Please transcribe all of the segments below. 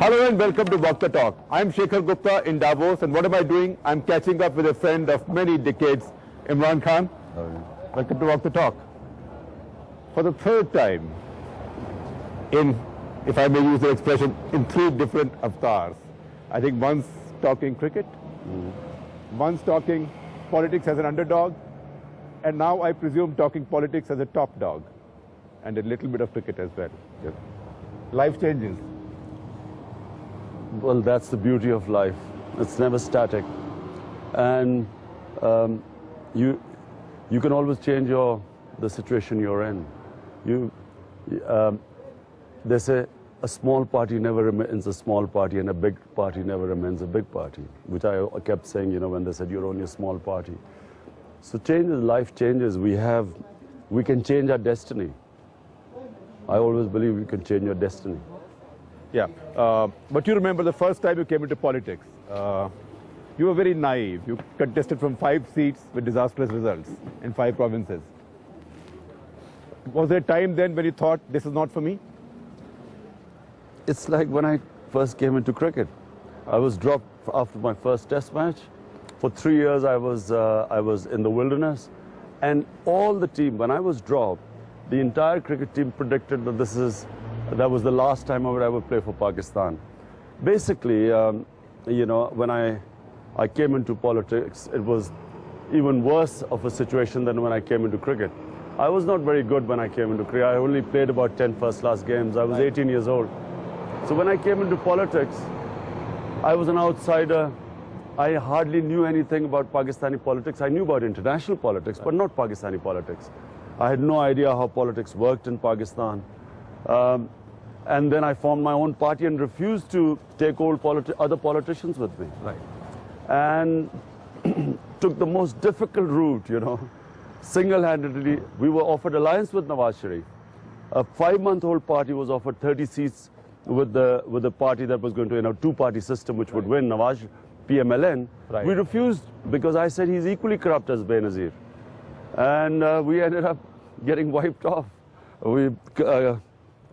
Hello and welcome to Walk the Talk. I'm Shekhar Gupta in Davos, and what am I doing? I'm catching up with a friend of many decades, Imran Khan. Welcome to Walk the Talk. For the third time, if I may use the expression, in three different avatars. I think one's talking cricket, one's talking politics as an underdog, and now I presume talking politics as a top dog, and a little bit of cricket as well. Yes. Life changes. Well, that's the beauty of life. It's never static. And you can always change the situation you're in. They say a small party never remains a small party and a big party never remains a big party, which I kept saying, when they said you're only a small party. So changes, life changes. We can change our destiny. I always believe you can change your destiny. Yeah, but you remember the first time you came into politics, you were very naive. You contested from 5 seats with disastrous results in 5 provinces. Was there a time then when you thought, this is not for me? It's like when I first came into cricket. I was dropped after my first test match. For 3 years I was in the wilderness, and all the team, when I was dropped, the entire cricket team predicted that that was the last time I would ever play for Pakistan. Basically, when I came into politics, it was even worse of a situation than when I came into cricket. I was not very good when I came into cricket. I only played about 10 first-class games. I was 18 years old. So when I came into politics, I was an outsider. I hardly knew anything about Pakistani politics. I knew about international politics, but not Pakistani politics. I had no idea how politics worked in Pakistan. And then I formed my own party and refused to take other politicians with me. Right. And took the most difficult route, Single-handedly, we were offered alliance with Nawaz Sharif. A 5-month-old party was offered 30 seats with the party that was going to, 2-party system, which would win, Nawaz, PMLN. Right. We refused because I said he's equally corrupt as Benazir. And we ended up getting wiped off.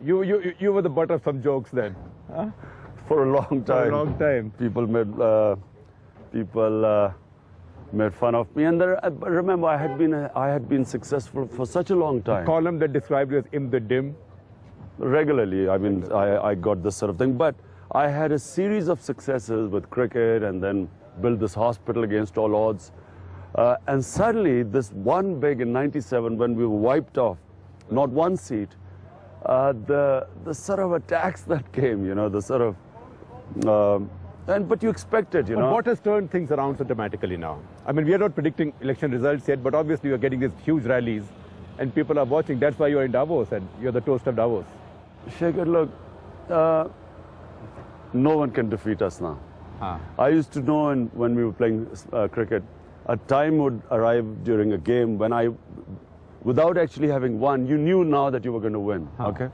You were the butt of some jokes then. Huh? For a long time. For a long time. People made fun of me, and remember, I had been successful for such a long time. A column that described you as Im the Dim. Regularly, I got this sort of thing, but I had a series of successes with cricket, and then built this hospital against all odds. And suddenly, this one big in '97, when we were wiped off, not one seat, the sort of attacks that came, the sort of, but you expect it, But what has turned things around so dramatically now? I mean, we are not predicting election results yet, but obviously you are getting these huge rallies, and people are watching. That's why you are in Davos, and you're the toast of Davos. Shekhar, look, no one can defeat us now. I used to know when we were playing cricket, a time would arrive during a game when without actually having won, you knew now that you were going to win, okay?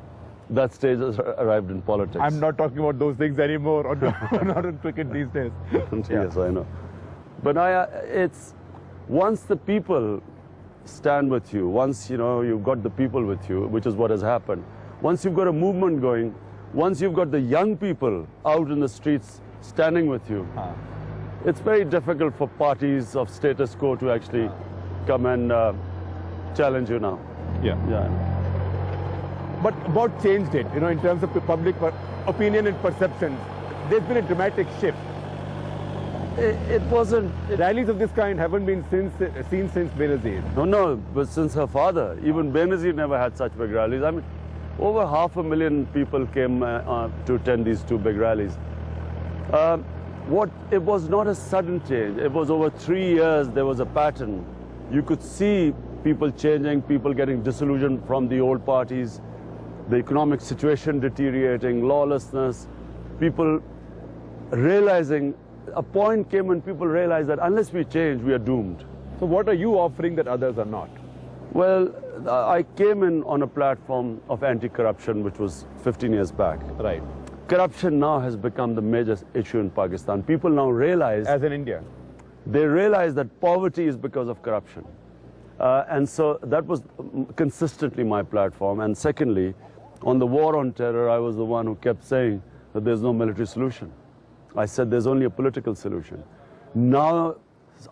That stage has arrived in politics. I'm not talking about those things anymore, or not in cricket these days. Yes, I know. But it's once the people stand with you, once, you've got the people with you, which is what has happened. Once you've got a movement going, once you've got the young people out in the streets standing with you, it's very difficult for parties of status quo to actually come and challenge you now. Yeah. Yeah. But what changed it, in terms of public opinion and perception? There's been a dramatic shift. It wasn't... Rallies of this kind haven't been seen since Benazir. No, but since her father. Even Benazir never had such big rallies. I mean, over 500,000 people came to attend these 2 big rallies. It was not a sudden change. It was over 3 years, there was a pattern. You could see people changing, people getting disillusioned from the old parties, the economic situation deteriorating, lawlessness, people realizing, a point came when people realized that unless we change, we are doomed. So what are you offering that others are not? Well, I came in on a platform of anti-corruption, which was 15 years back. Right. Corruption now has become the major issue in Pakistan. People now realize... As in India? They realize that poverty is because of corruption. And so that was consistently my platform. And secondly, on the war on terror, I was the one who kept saying that there's no military solution. I said there's only a political solution. Now,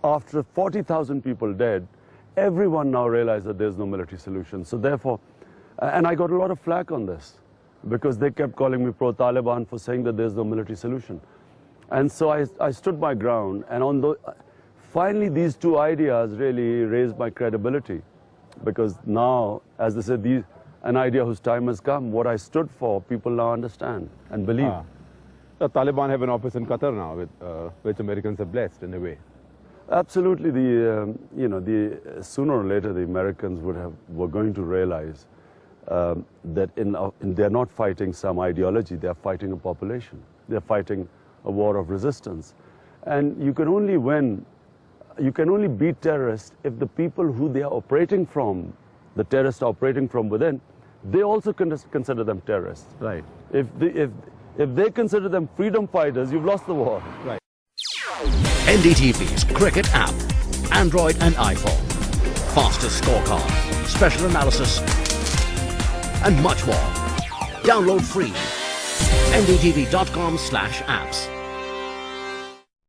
after 40,000 people dead, everyone now realized that there's no military solution. So therefore, and I got a lot of flack on this because they kept calling me pro-Taliban for saying that there's no military solution. And so I stood my ground, and finally these two ideas really raised my credibility, because now, as they said, an idea whose time has come, what I stood for, people now understand and believe. The Taliban have an office in Qatar now, which Americans have blessed in a way. Absolutely, sooner or later the Americans were going to realize that they're not fighting some ideology, they're fighting a population. They're fighting a war of resistance. And you can only win, you can only beat terrorists if the people who they are operating from, the terrorists are operating from within, they also consider them terrorists. Right. If they consider them freedom fighters, you've lost the war. Right. NDTV's cricket app, Android and iPhone, fastest scorecard, special analysis, and much more. Download free. ndtv.com/apps.